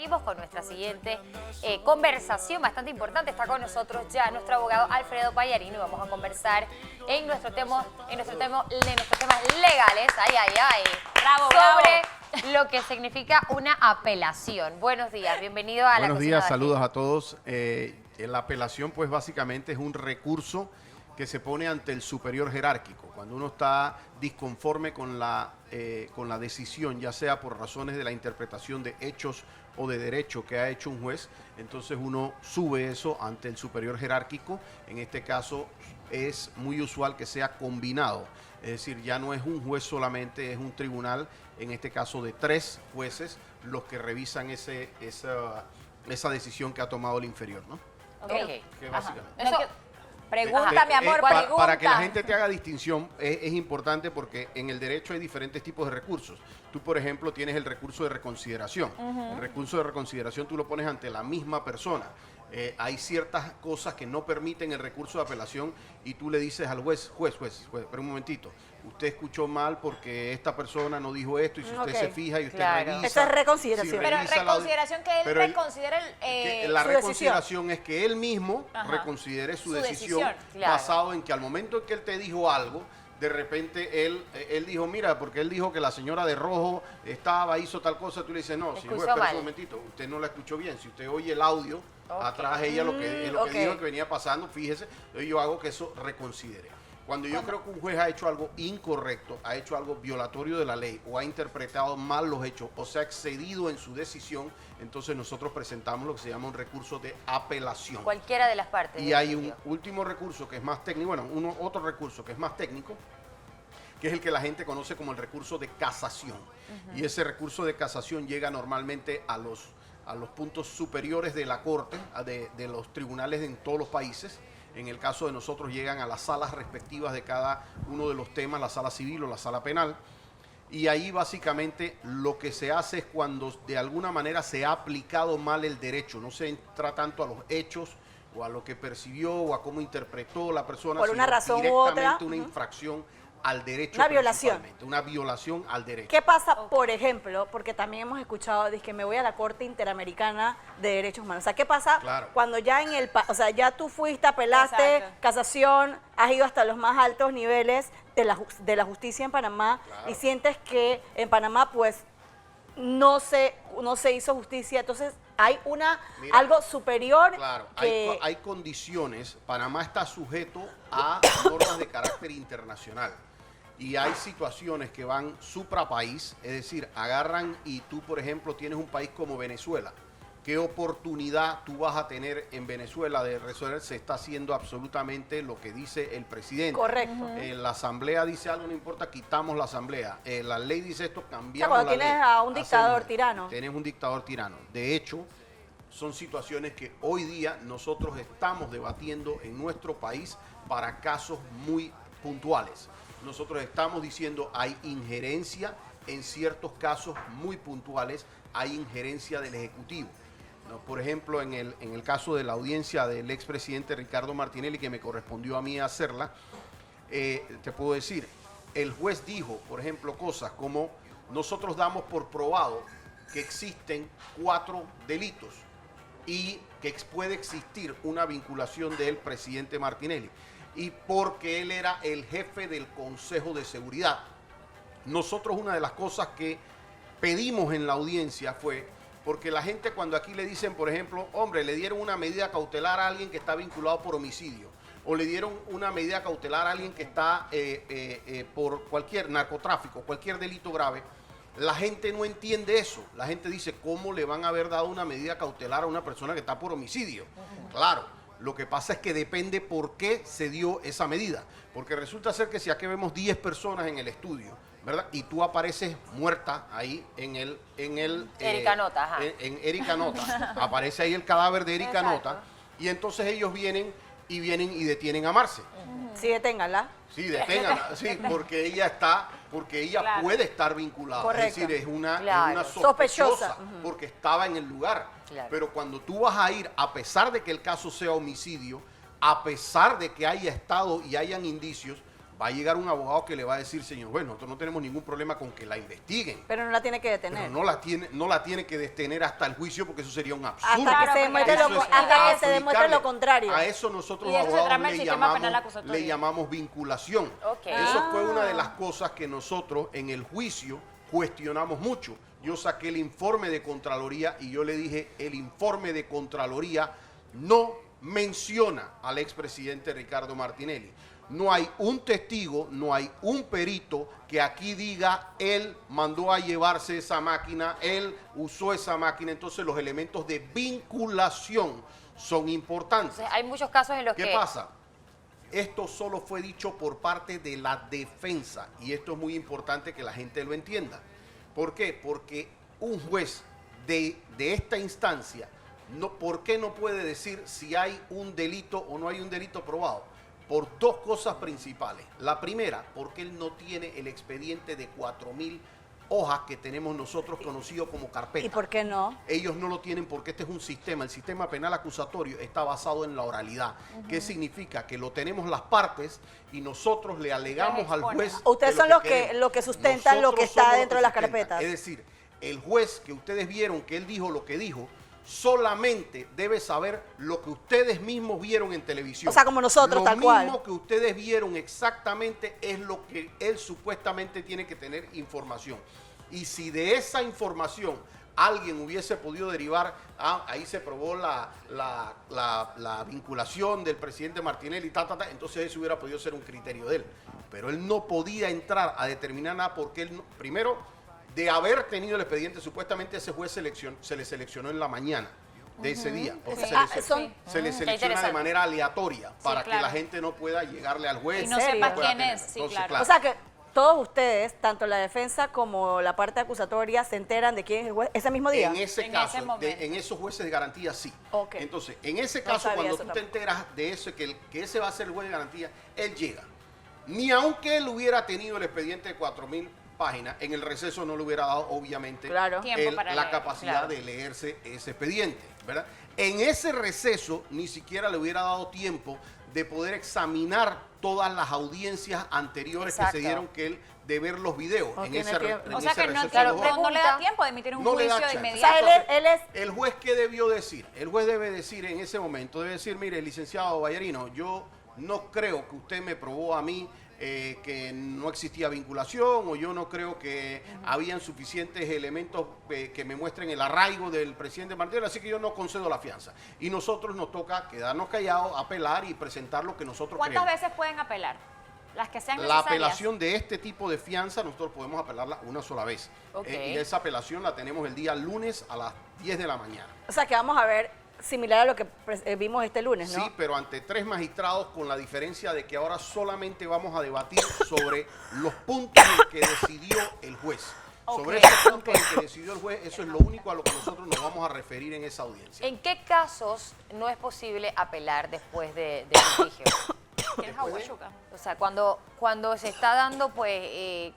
seguimos con nuestra siguiente conversación bastante importante. Está con nosotros ya nuestro abogado Alfredo Pallarino y vamos a conversar en nuestros temas legales, Bravo, sobre lo que significa una apelación. Buenos días, bienvenido a la Buenos Cocina días, de saludos a todos. La apelación pues básicamente es un recurso que se pone ante el superior jerárquico. Cuando uno está disconforme con la decisión, ya sea por razones de la interpretación de hechos o de derecho que ha hecho un juez, entonces uno sube eso ante el superior jerárquico. En este caso es muy usual que sea combinado, es decir, ya no es un juez solamente, es un tribunal, en este caso de 3 jueces, los que revisan esa decisión que ha tomado el inferior, ¿no? Okay. Que básicamente. Eso, Pregunta, mi amor, pregunta. Para que la gente te haga distinción, es importante porque en el derecho hay diferentes tipos de recursos. Tú, por ejemplo, tienes el recurso de reconsideración. El recurso de reconsideración tú lo pones ante la misma persona. Hay ciertas cosas que no permiten el recurso de apelación y tú le dices al juez, pero un momentito, usted escuchó mal porque esta persona no dijo esto y si usted se fija y usted revisa. Eso es reconsideración. si Pero revisa reconsideración que él reconsidere la su reconsideración es que él mismo reconsidere su decisión basado en que al momento en que él te dijo algo, de repente él dijo, mira, porque él dijo que la señora de rojo hizo tal cosa, tú le dices, no, señor juez, espera un momentito, usted no la escuchó bien. Si usted oye el audio, atrás ella lo que dijo que venía pasando, fíjese, yo hago que eso reconsidere. Cuando yo creo que un juez ha hecho algo incorrecto, ha hecho algo violatorio de la ley o ha interpretado mal los hechos o se ha excedido en su decisión, entonces nosotros presentamos lo que se llama un recurso de apelación. Cualquiera de las partes. Y hay un último recurso que es más técnico, otro recurso que es más técnico, que es el que la gente conoce como el recurso de casación. Y ese recurso de casación llega normalmente a los puntos superiores de la corte, de los tribunales en todos los países. En el caso de nosotros llegan a las salas respectivas de cada uno de los temas, la sala civil o la sala penal. Y ahí básicamente lo que se hace es cuando de alguna manera se ha aplicado mal el derecho. No se entra tanto a los hechos o a lo que percibió o a cómo interpretó la persona. Por una razón u directamente otra. Una infracción al derecho. Una violación. Una violación al derecho. ¿Qué pasa, por ejemplo, porque también hemos escuchado, dice que me voy a la Corte Interamericana de Derechos Humanos? O sea, ¿qué pasa cuando ya ya tú fuiste, apelaste, casación, has ido hasta los más altos niveles de la justicia en Panamá y sientes que en Panamá pues no se hizo justicia, entonces hay algo superior? Claro, que... hay condiciones. Panamá está sujeto a normas de carácter internacional. Y hay situaciones que van suprapaís, es decir, agarran y tú, por ejemplo, tienes un país como Venezuela. ¿Qué oportunidad tú vas a tener en Venezuela de resolver? Se está haciendo absolutamente lo que dice el presidente. Correcto. La asamblea dice algo, no importa, quitamos la asamblea. La ley dice esto, cambiamos cuando la ley. tienes a un dictador tirano. Tienes un dictador tirano. De hecho, son situaciones que hoy día nosotros estamos debatiendo en nuestro país para casos muy puntuales. Nosotros estamos diciendo hay injerencia en ciertos casos muy puntuales, hay injerencia del Ejecutivo. ¿No? Por ejemplo, en el caso de la audiencia del expresidente Ricardo Martinelli, que me correspondió a mí hacerla, te puedo decir, el juez dijo, por ejemplo, cosas como nosotros damos por probado que existen 4 delitos y que puede existir una vinculación del presidente Martinelli. Y porque él era el jefe del Consejo de Seguridad. Nosotros una de las cosas que pedimos en la audiencia fue, porque la gente cuando aquí le dicen, por ejemplo, hombre, le dieron una medida cautelar a alguien que está vinculado por homicidio, o le dieron una medida cautelar a alguien que está por cualquier narcotráfico, cualquier delito grave, la gente no entiende eso. La gente dice, ¿cómo le van a haber dado una medida cautelar a una persona que está por homicidio? Claro. Lo que pasa es que depende por qué se dio esa medida. Porque resulta ser que si aquí vemos 10 personas en el estudio, ¿verdad? Y tú apareces muerta ahí en Erika Nota, en Erika Nota. Aparece ahí el cadáver de Erika Nota. Y entonces ellos vienen y detienen a Marce. Sí, deténganla. Sí, deténganla. Sí, porque ella puede estar vinculada. Correcto. Es decir, es una sospechosa porque estaba en el lugar. Claro. Pero cuando tú vas a ir, a pesar de que el caso sea homicidio, a pesar de que haya estado y hayan indicios, va a llegar un abogado que le va a decir, señor juez, nosotros no tenemos ningún problema con que la investiguen. Pero no la tiene que detener. Pero no la tiene que detener hasta el juicio porque eso sería un absurdo. Hasta que se demuestre lo contrario. A eso nosotros Y de los eso se trama abogados el sistema penal acusatorio. le llamamos vinculación. Ok. Eso fue una de las cosas que nosotros en el juicio cuestionamos mucho. Yo saqué el informe de Contraloría y yo le dije, el informe de Contraloría no menciona al expresidente Ricardo Martinelli. No hay un testigo, no hay un perito que aquí diga, él mandó a llevarse esa máquina, él usó esa máquina. Entonces los elementos de vinculación son importantes. Entonces, hay muchos casos en los que... ¿Qué pasa? Esto solo fue dicho por parte de la defensa y esto es muy importante que la gente lo entienda. ¿Por qué? Porque un juez de esta instancia, ¿por qué no puede decir si hay un delito o no hay un delito probado? Por dos cosas principales. La primera, porque él no tiene el expediente de 4.000 hojas que tenemos nosotros conocido como carpeta. ¿Y por qué no? Ellos no lo tienen porque este es un sistema. El sistema penal acusatorio está basado en la oralidad. ¿Qué significa? Que lo tenemos las partes y nosotros le alegamos al juez. Ustedes son los que sustentan lo que está dentro de las carpetas. Es decir, el juez que ustedes vieron que él dijo lo que dijo, solamente debe saber lo que ustedes mismos vieron en televisión. O sea, como nosotros, tal cual. Lo mismo que ustedes vieron exactamente es lo que él supuestamente tiene que tener información. Y si de esa información alguien hubiese podido derivar, ahí se probó la vinculación del presidente Martinelli, entonces eso hubiera podido ser un criterio de él. Pero él no podía entrar a determinar nada porque él, primero, de haber tenido el expediente, supuestamente ese juez se le seleccionó en la mañana de ese día. Porque se le selecciona de manera aleatoria para que la gente no pueda llegarle al juez. Y no sepa quién es, sí, claro. O sea que todos ustedes, tanto la defensa como la parte acusatoria, se enteran de quién es el juez ese mismo día. En ese caso, en esos jueces de garantía, sí. Okay. Entonces, en ese caso, cuando tú te enteras de eso, que ese va a ser el juez de garantía, él llega. Ni aunque él hubiera tenido el expediente de 4.000 páginas, en el receso no le hubiera dado, obviamente, la capacidad de leerse ese expediente, ¿verdad? En ese receso ni siquiera le hubiera dado tiempo de poder examinar todas las audiencias anteriores que se dieron de ver los videos. O sea que no le da tiempo de emitir un juicio de inmediato. O sea, el juez, ¿qué debió decir? El juez debe decir en ese momento, debe decir, mire, licenciado Vallarino, yo no creo que usted me probó a mí que no existía vinculación, o yo no creo que habían suficientes elementos que me muestren el arraigo del presidente Martinelli, así que yo no concedo la fianza. Y nosotros nos toca quedarnos callados, apelar y presentar lo que nosotros ¿Cuántas creemos. veces pueden apelar? Las que sean La necesarias. apelación de este tipo de fianza nosotros podemos apelarla una sola vez. Y esa apelación la tenemos el día lunes a las 10 de la mañana. O sea que vamos a ver similar a lo que vimos este lunes, ¿no? Sí, pero ante 3 magistrados, con la diferencia de que ahora solamente vamos a debatir sobre los puntos en que decidió el juez. Sobre esos puntos en que decidió el juez, eso es lo único a lo que nosotros nos vamos a referir en esa audiencia. ¿En qué casos no es posible apelar después de litigio? ¿Quieres agua, Yuka? O sea, cuando se está dando, pues,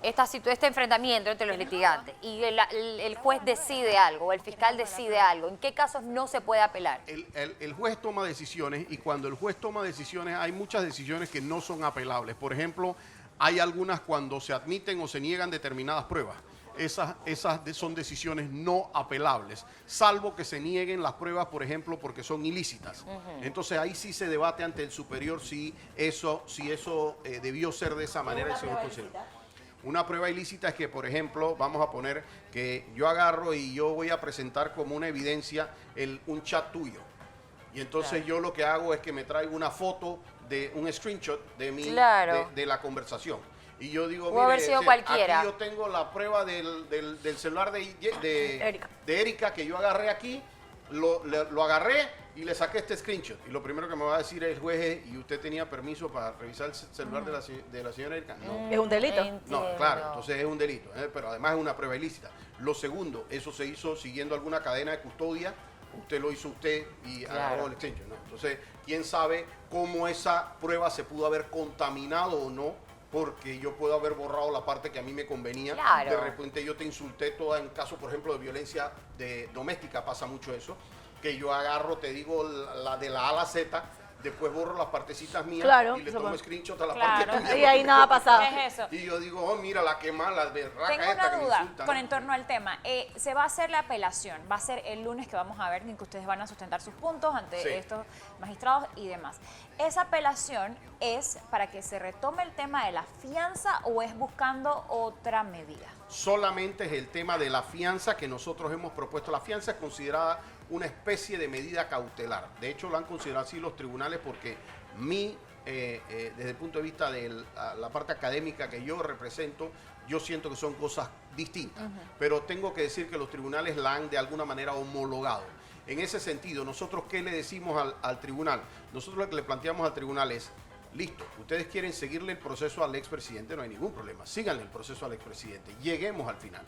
este enfrentamiento entre los litigantes y el juez decide algo o el fiscal decide algo, ¿en qué casos no se puede apelar? El juez toma decisiones y cuando el juez toma decisiones hay muchas decisiones que no son apelables. Por ejemplo, hay algunas cuando se admiten o se niegan determinadas pruebas. Esas son decisiones no apelables, salvo que se nieguen las pruebas, por ejemplo, porque son ilícitas. Entonces ahí sí se debate ante el superior si eso debió ser de esa manera. Una prueba ilícita es que, por ejemplo, vamos a poner que yo agarro y yo voy a presentar como una evidencia un chat tuyo. Y entonces yo lo que hago es que me traigo una foto de un screenshot de de la conversación. Y yo digo, puede haber sido cualquiera. Aquí yo tengo la prueba del celular de Erika que yo agarré aquí, lo agarré y le saqué este screenshot. Y lo primero que me va a decir el juez es, ¿y usted tenía permiso para revisar el celular de la señora Erika? No. ¿Es un delito? No, claro, entonces es un delito, pero además es una prueba ilícita. Lo segundo, eso se hizo siguiendo alguna cadena de custodia, usted lo hizo usted y agarró el extension, ¿no? Entonces, ¿quién sabe cómo esa prueba se pudo haber contaminado o no? Porque yo puedo haber borrado la parte que a mí me convenía. Claro. De repente yo te insulté toda, en caso, por ejemplo, de violencia doméstica, pasa mucho eso, que yo agarro, te digo, la de la A a la Z, después borro las partecitas mías y le tomo screenshot a la parte tuya. Y ahí nada ha pasado. ¿Qué es eso? Y yo digo, oh, mira la que mala, berraca Tengo esta una que me duda insulta, con ¿no? en torno al tema. Se va a hacer la apelación, va a ser el lunes que vamos a ver en que ustedes van a sustentar sus puntos ante estos magistrados y demás. ¿Esa apelación es para que se retome el tema de la fianza o es buscando otra medida? Solamente es el tema de la fianza que nosotros hemos propuesto. La fianza es considerada una especie de medida cautelar. De hecho, lo han considerado así los tribunales porque desde el punto de vista de la parte académica que yo represento, yo siento que son cosas distintas. Pero tengo que decir que los tribunales la han de alguna manera homologado. En ese sentido, nosotros, ¿qué le decimos al tribunal? Nosotros lo que le planteamos al tribunal es, listo, ustedes quieren seguirle el proceso al expresidente, no hay ningún problema, síganle el proceso al expresidente, lleguemos al final.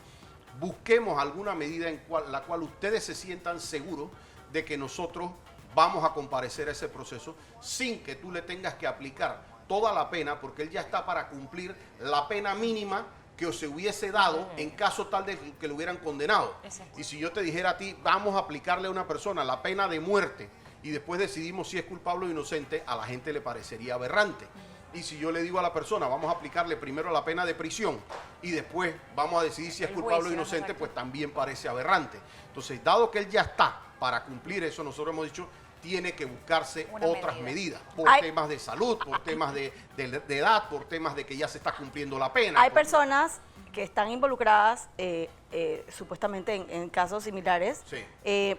Busquemos alguna medida en la cual ustedes se sientan seguros de que nosotros vamos a comparecer a ese proceso sin que tú le tengas que aplicar toda la pena, porque él ya está para cumplir la pena mínima que se hubiese dado en caso tal de que lo hubieran condenado. Exacto. Y si yo te dijera a ti, vamos a aplicarle a una persona la pena de muerte y después decidimos si es culpable o inocente, a la gente le parecería aberrante. Y si yo le digo a la persona, vamos a aplicarle primero la pena de prisión y después vamos a decidir si es culpable o inocente, pues también parece aberrante. Entonces, dado que él ya está para cumplir eso, nosotros hemos dicho, tiene que buscarse otras medidas, por temas de salud, por temas de edad, por temas de que ya se está cumpliendo la pena. Hay personas que están involucradas supuestamente en casos similares,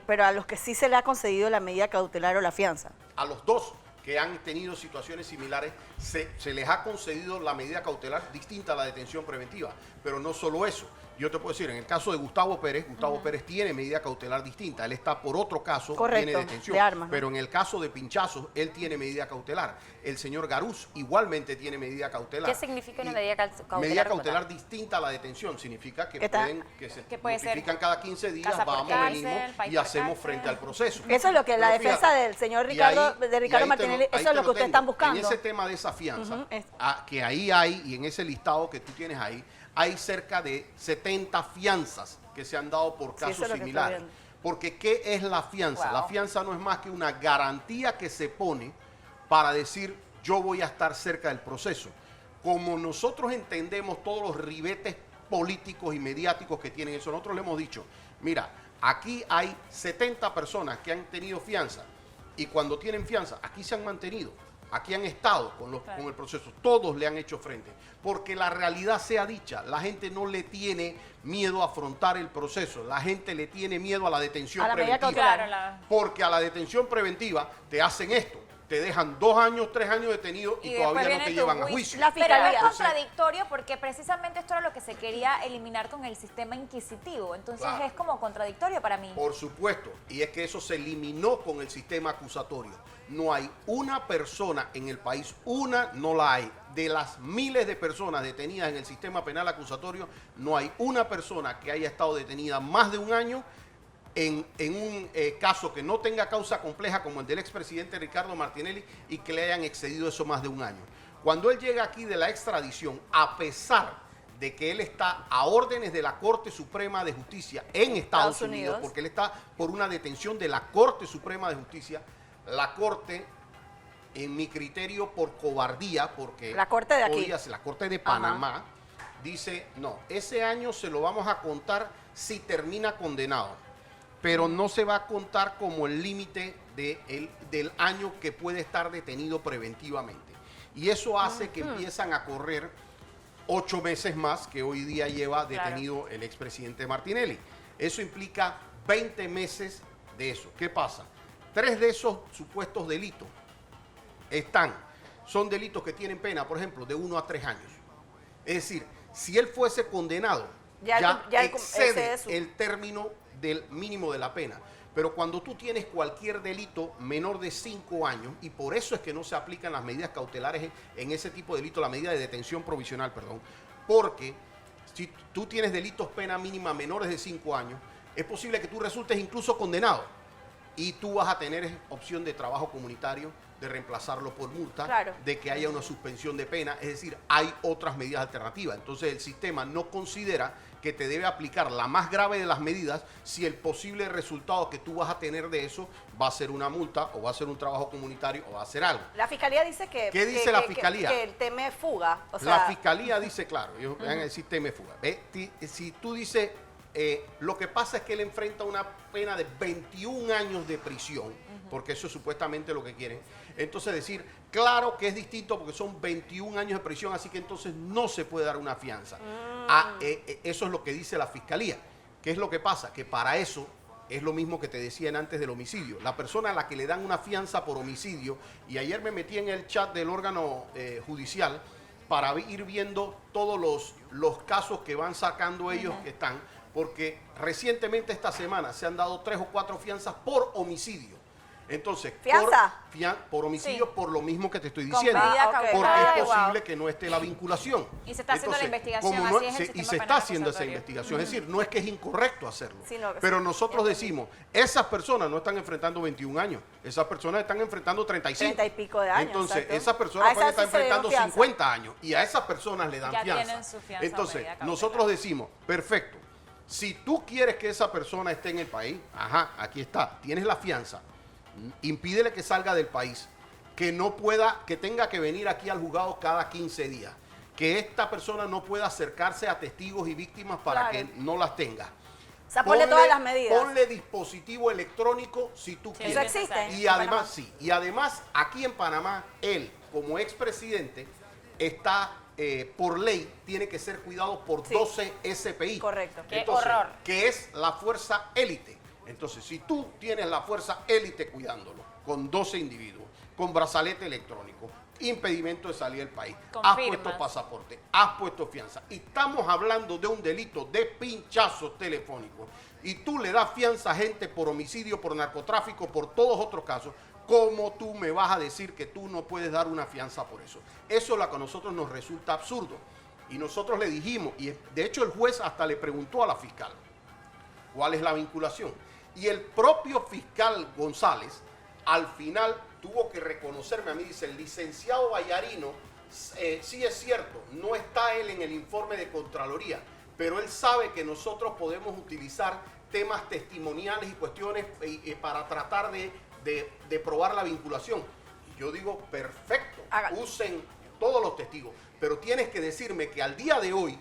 pero a los que sí se le ha concedido la medida cautelar o la fianza. A los dos que han tenido situaciones similares, se les ha concedido la medida cautelar distinta a la detención preventiva. Pero no solo eso. Yo te puedo decir, en el caso de Gustavo Pérez tiene medida cautelar distinta. Él está por otro caso, tiene detención. De armas, ¿no? Pero en el caso de Pinchazos, él tiene medida cautelar. El señor Garús igualmente tiene medida cautelar. ¿Qué significa una medida cautelar? Medida cautelar distinta a la detención. Significa que se notifican cada 15 días, vamos, venimos y hacemos frente al proceso. Eso es lo que la defensa del señor Ricardo Martinelli, eso es lo que ustedes están buscando. En ese tema de esa fianza, que ahí hay, y en ese listado que tú tienes ahí, hay cerca de 70 fianzas que se han dado por casos similares. Porque ¿qué es la fianza? La fianza no es más que una garantía que se pone para decir yo voy a estar cerca del proceso. Como nosotros entendemos todos los ribetes políticos y mediáticos que tienen eso, nosotros le hemos dicho, mira, aquí hay 70 personas que han tenido fianza y cuando tienen fianza, aquí se han mantenido. Aquí han estado con el proceso, todos le han hecho frente, porque la realidad sea dicha, la gente no le tiene miedo a afrontar el proceso, la gente le tiene miedo a la detención preventiva, porque a la detención preventiva te hacen esto, te dejan 2 años, 3 años detenido y todavía no te llevan a juicio. Pero es contradictorio porque precisamente esto era lo que se quería eliminar con el sistema inquisitivo, entonces es como contradictorio para mí. Por supuesto, y es que eso se eliminó con el sistema acusatorio. No hay una persona en el país, no la hay. De las miles de personas detenidas en el sistema penal acusatorio, no hay una persona que haya estado detenida más de 1 año en un caso que no tenga causa compleja como el del expresidente Ricardo Martinelli y que le hayan excedido eso más de 1 año. Cuando él llega aquí de la extradición, a pesar de que él está a órdenes de la Corte Suprema de Justicia en Estados Unidos, porque él está por una detención de la Corte Suprema de Justicia, la Corte, en mi criterio, por cobardía, porque la Corte de aquí, la Corte de Panamá, dice, no, ese año se lo vamos a contar si termina condenado, pero no se va a contar como el límite del año que puede estar detenido preventivamente. Y eso hace que empiezan a correr 8 meses más que hoy día lleva detenido el expresidente Martinelli. Eso implica 20 meses de eso. ¿Qué pasa? 3 de esos supuestos delitos son delitos que tienen pena, por ejemplo, de 1 a 3 años. Es decir, si él fuese condenado, ya excede el término del mínimo de la pena. Pero cuando tú tienes cualquier delito menor de 5 años, y por eso es que no se aplican las medidas cautelares en ese tipo de delito, la medida de detención provisional, porque si tú tienes delitos pena mínima menores de 5 años, es posible que tú resultes incluso condenado. Y tú vas a tener opción de trabajo comunitario, de reemplazarlo por multa, de que haya una suspensión de pena, es decir, hay otras medidas alternativas. Entonces el sistema no considera que te debe aplicar la más grave de las medidas si el posible resultado que tú vas a tener de eso va a ser una multa o va a ser un trabajo comunitario o va a ser algo. La fiscalía dice que... ¿Qué dice la fiscalía? Que el tema es fuga. O sea, la fiscalía dice, claro, ellos van a decir tema de fuga. Si tú dices, lo que pasa es que él enfrenta una pena de 21 años de prisión, porque eso es supuestamente lo que quieren. Entonces decir, claro que es distinto porque son 21 años de prisión, así que entonces no se puede dar una fianza. Eso es lo que dice la fiscalía. ¿Qué es lo que pasa? Que para eso es lo mismo que te decían antes del homicidio. La persona a la que le dan una fianza por homicidio, y ayer me metí en el chat del órgano judicial para ir viendo todos los casos que van sacando ellos que están, porque recientemente esta semana se han dado 3 o 4 fianzas por homicidio. Entonces, ¿fianza? por homicidio, Sí. por lo mismo que te estoy Con diciendo, medida ok. porque cautelar. es posible que no esté la vinculación. Y se está haciendo la investigación, como no- así es el y sistema se penal está haciendo esa acusatorio. investigación, es decir, no es que es incorrecto hacerlo, Sino que pero sí, nosotros decimos, esas personas no están enfrentando 21 años, esas personas están enfrentando 35. 30 y pico de años, Entonces, exacto. esas A personas esas pueden estar sí se le dieron enfrentando fianza. 50 años y a esas personas le dan Ya fianza. tienen su fianza o Entonces, medida cautelar. nosotros decimos, perfecto, si tú quieres que esa persona esté en el país, ajá, aquí está, tienes la fianza, impídele que salga del país, que no pueda, que tenga que venir aquí al juzgado cada 15 días, que esta persona no pueda acercarse a testigos y víctimas para Claro. que no las tenga. O sea, ponle todas las medidas. Ponle dispositivo electrónico si tú Sí, Eso quieres. existe. Y además, sí, y además aquí en Panamá, él como expresidente está por ley, tiene que ser cuidado por Sí. 12 SPI. Correcto. Qué horror. Que es la fuerza élite. Entonces, si tú tienes la fuerza élite cuidándolo, con 12 individuos, con brazalete electrónico, impedimento de salir del país, Con has firmas. puesto pasaporte, has puesto fianza, y estamos hablando de un delito de pinchazos telefónicos, y tú le das fianza a gente por homicidio, por narcotráfico, por todos otros casos, ¿cómo tú me vas a decir que tú no puedes dar una fianza por eso? Eso es lo que a nosotros nos resulta absurdo. Y nosotros le dijimos, y de hecho el juez hasta le preguntó a la fiscal, ¿cuál es la vinculación? Y el propio fiscal González, al final, tuvo que reconocerme a mí, dice, el licenciado Vallarino, sí es cierto, no está él en el informe de Contraloría, pero él sabe que nosotros podemos utilizar temas testimoniales y cuestiones para tratar de probar la vinculación. Y yo digo, perfecto, Hágalo. usen todos los testigos, pero tienes que decirme que al día de hoy,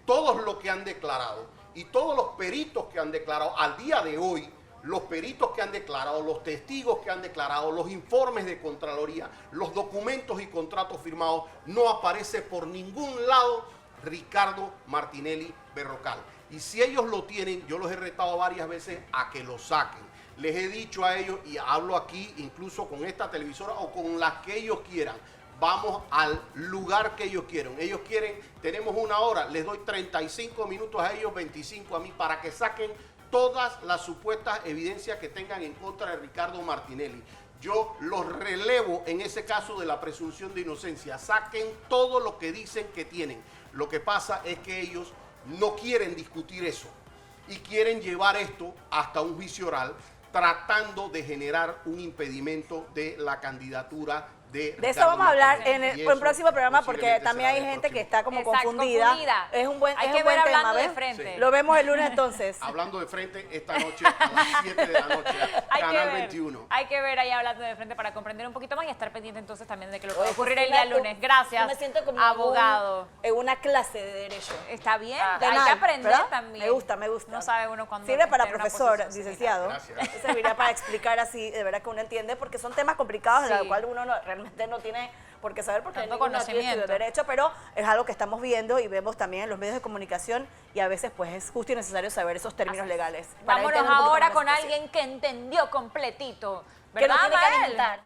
todos los que han declarado y todos los peritos que han declarado al día de hoy, los peritos que han declarado, los testigos que han declarado, los informes de Contraloría, los documentos y contratos firmados, no aparece por ningún lado Ricardo Martinelli Berrocal. Y si ellos lo tienen, yo los he retado varias veces a que lo saquen. Les he dicho a ellos, y hablo aquí incluso con esta televisora o con las que ellos quieran, vamos al lugar que ellos quieren. Ellos quieren, tenemos 1 hora, les doy 35 minutos a ellos, 25 a mí, para que saquen todas las supuestas evidencias que tengan en contra de Ricardo Martinelli. Yo los relevo en ese caso de la presunción de inocencia. Saquen todo lo que dicen que tienen. Lo que pasa es que ellos no quieren discutir eso y quieren llevar esto hasta un juicio oral, tratando de generar un impedimento de la candidatura de De eso vamos a hablar en el próximo programa, porque posiblemente también será hay el gente que próximo. está como Exacto, confundida. Es un buen, Hay es que un buen ver tema, hablando de ¿ves? frente. Sí. Lo vemos el lunes entonces. Hablando de frente esta noche a las 7 de la noche, Hay que Canal ver, 21. hay que ver ahí hablando de frente para comprender un poquito más y estar pendiente entonces también de que lo que va a Oye, ocurrir yo el día me- lunes. Gracias, yo me siento como abogado. en una clase de derecho. Está bien, Penal, hay que aprender ¿verdad? también. Me gusta, me gusta. No sabe uno cuándo Sirve para estar en una profesor, posición licenciado. Gracias. Serviría para explicar así, de verdad que uno entiende, porque son temas complicados en Sí. los cuales uno realmente no tiene por qué saber, porque Tanto ninguno tiene estudio de conocimiento. derecho, pero es algo que estamos viendo y vemos también en los medios de comunicación, y a veces pues es justo y necesario saber esos términos legales. para Vámonos entender un poquito ahora más la con situación. alguien que entendió completito, Que no ¿verdad, tiene que Mael? alimentar.